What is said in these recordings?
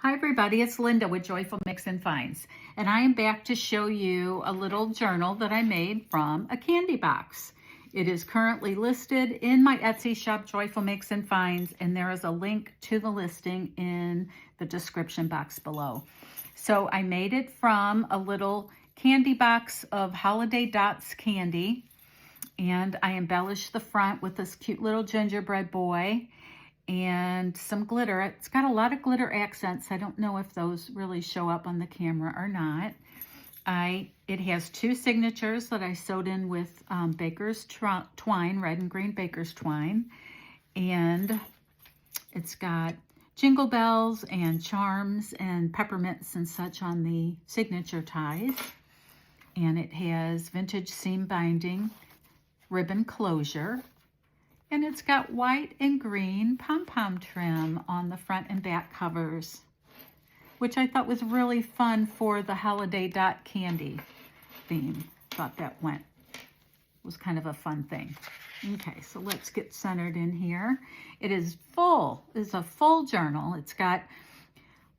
Hi everybody, it's Linda with Joyful Mix and Finds, and I am back to show you a little journal that I made from a candy box. It is currently listed in my Etsy shop, Joyful Mix and Finds, and there is a link to the listing in the description box below. So I made it from a little candy box of Holiday Dots candy, and I embellished the front with this cute little gingerbread boy and some glitter. It's got a lot of glitter accents. I don't know if those really show up on the camera or not. It has two signatures that I sewed in with baker's twine, red and green baker's twine. And it's got jingle bells and charms and peppermints and such on the signature ties. And it has vintage seam binding ribbon closure. And it's got white and green pom-pom trim on the front and back covers, which I thought was really fun for the Holiday Dot candy theme. Thought that was kind of a fun thing. Okay, so let's get centered in here. It is full. It's a full journal. It's got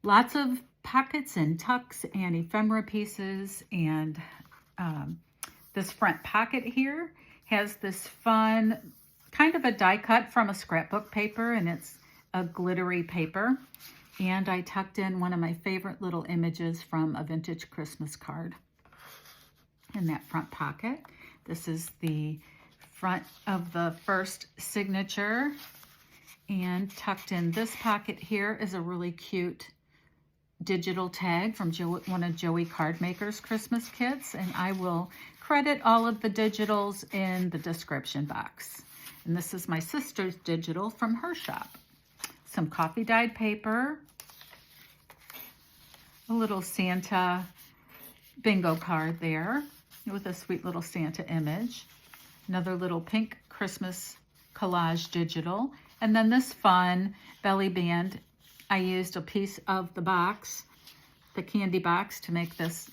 lots of pockets and tucks and ephemera pieces, and this front pocket here has this fun kind of a die cut from a scrapbook paper, and it's a glittery paper. And I tucked in one of my favorite little images from a vintage Christmas card in that front pocket. This is the front of the first signature, and tucked in this pocket here is a really cute digital tag from one of Joey Cardmaker's Christmas kits, and I will credit all of the digitals in the description box. And this is my sister's digital from her shop. Some coffee dyed paper, a little Santa bingo card there with a sweet little Santa image, another little pink Christmas collage digital, and then this fun belly band. I used a piece of the box, the candy box, to make this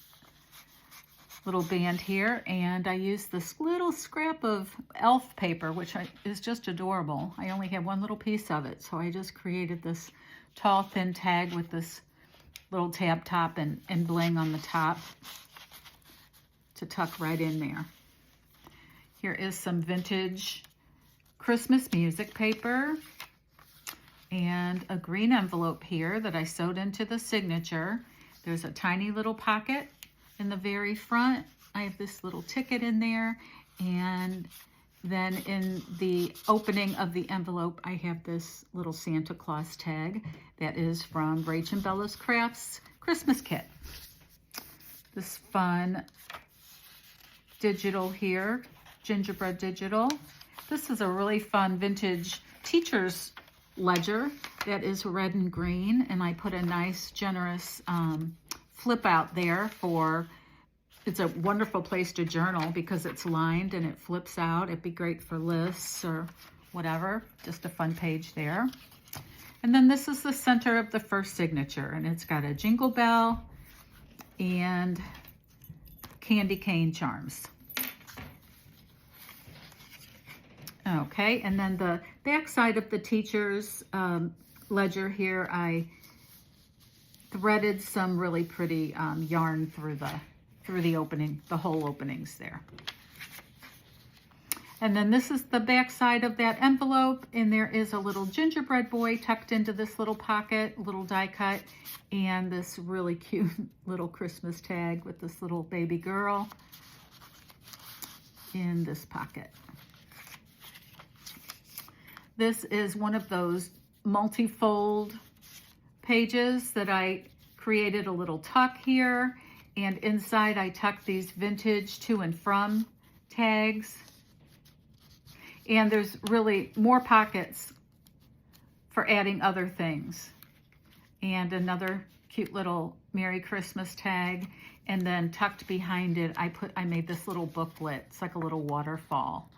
little band here, and I used this little scrap of elf paper, which is just adorable. I only have one little piece of it, so I just created this tall, thin tag with this little tab top and bling on the top to tuck right in there. Here is some vintage Christmas music paper and a green envelope here that I sewed into the signature. There's a tiny little pocket in the very front. I have this little ticket in there, and then in the opening of the envelope I have this little Santa Claus tag that is from Rach and Bella's Crafts Christmas kit. This fun digital here, gingerbread digital. This is a really fun vintage teacher's ledger that is red and green, and I put a nice generous flip out there it's a wonderful place to journal because it's lined and it flips out. It'd be great for lists or whatever. Just a fun page there. And then this is the center of the first signature, and it's got a jingle bell and candy cane charms. Okay, and then the back side of the teacher's ledger here, I threaded some really pretty yarn through the opening, the hole openings there. And then this is the back side of that envelope, and there is a little gingerbread boy tucked into this little pocket, little die cut, and this really cute little Christmas tag with this little baby girl in this pocket. This is one of those multi-fold pages that I created a little tuck here, and inside I tucked these vintage to and from tags. And there's really more pockets for adding other things. And another cute little Merry Christmas tag. And then tucked behind it, I made this little booklet. It's like a little waterfall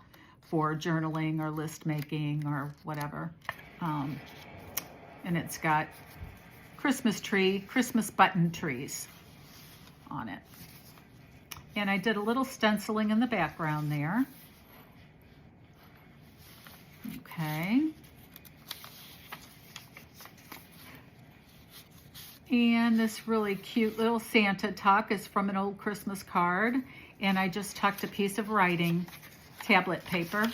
for journaling or list making or whatever. And it's got Christmas button trees on it. And I did a little stenciling in the background there. Okay. And this really cute little Santa tuck is from an old Christmas card. And I just tucked a piece of writing tablet paper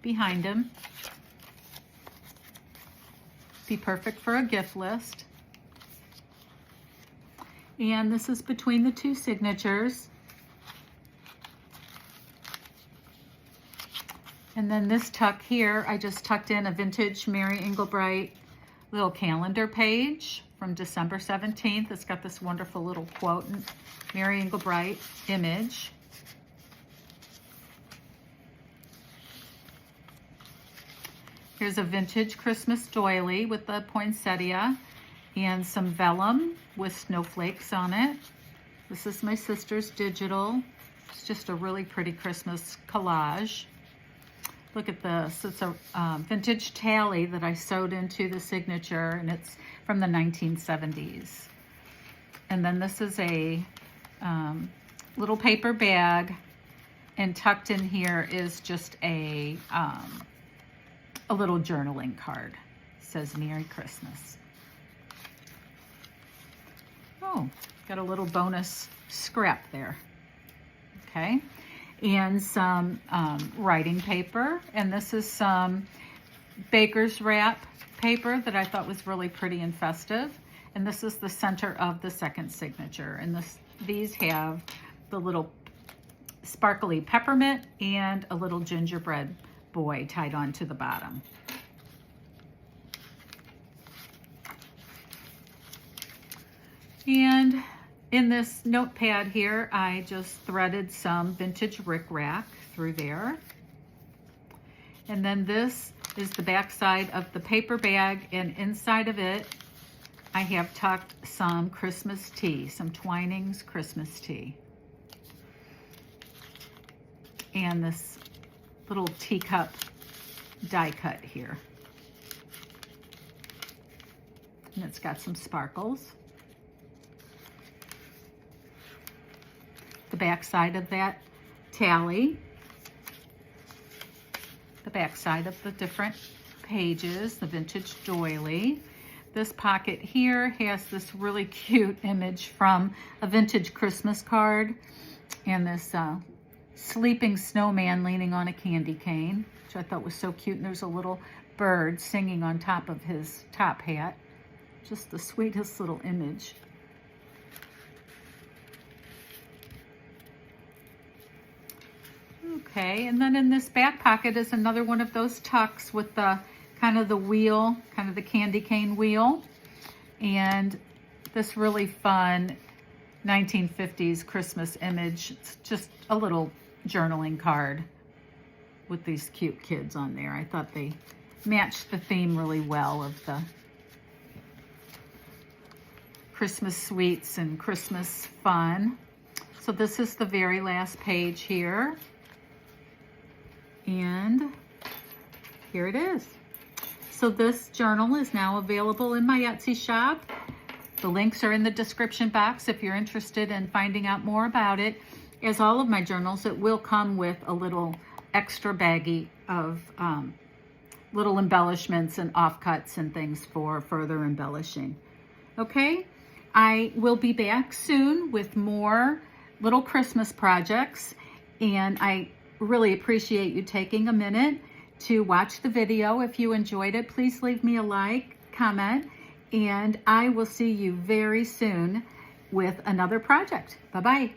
behind him. Be perfect for a gift list. And this is between the two signatures. And then this tuck here, I just tucked in a vintage Mary Englebright little calendar page from December 17th. It's got this wonderful little quote and Mary Englebright image. Here's a vintage Christmas doily with the poinsettia and some vellum with snowflakes on it. This is my sister's digital. It's just a really pretty Christmas collage. Look at this. It's a vintage tally that I sewed into the signature, and it's from the 1970s. And then this is a little paper bag, and tucked in here is just a little journaling card. It says Merry Christmas. Oh, got a little bonus scrap there. Okay. And some writing paper. And this is some baker's wrap paper that I thought was really pretty and festive. And this is the center of the second signature. And these have the little sparkly peppermint and a little gingerbread boy tied onto the bottom. And in this notepad here, I just threaded some vintage rickrack through there. And then this is the back side of the paper bag, and inside of it, I have tucked some Christmas tea, some Twinings Christmas tea. And this little teacup die cut here. And it's got some sparkles. The back side of that tally, the back side of the different pages, the vintage doily. This pocket here has this really cute image from a vintage Christmas card, and this sleeping snowman leaning on a candy cane, which I thought was so cute. And there's a little bird singing on top of his top hat. Just the sweetest little image. Okay, and then in this back pocket is another one of those tucks with the kind of the wheel, kind of the candy cane wheel, and this really fun 1950s Christmas image. It's just a little journaling card with these cute kids on there. I thought they matched the theme really well of the Christmas sweets and Christmas fun. So this is the very last page here. And here it is. So this journal is now available in my Etsy shop. The links are in the description box if you're interested in finding out more about it. As all of my journals, it will come with a little extra baggie of little embellishments and offcuts and things for further embellishing. Okay, I will be back soon with more little Christmas projects, and I really appreciate you taking a minute to watch the video. If you enjoyed it, please leave me a like, comment, and I will see you very soon with another project. Bye-bye.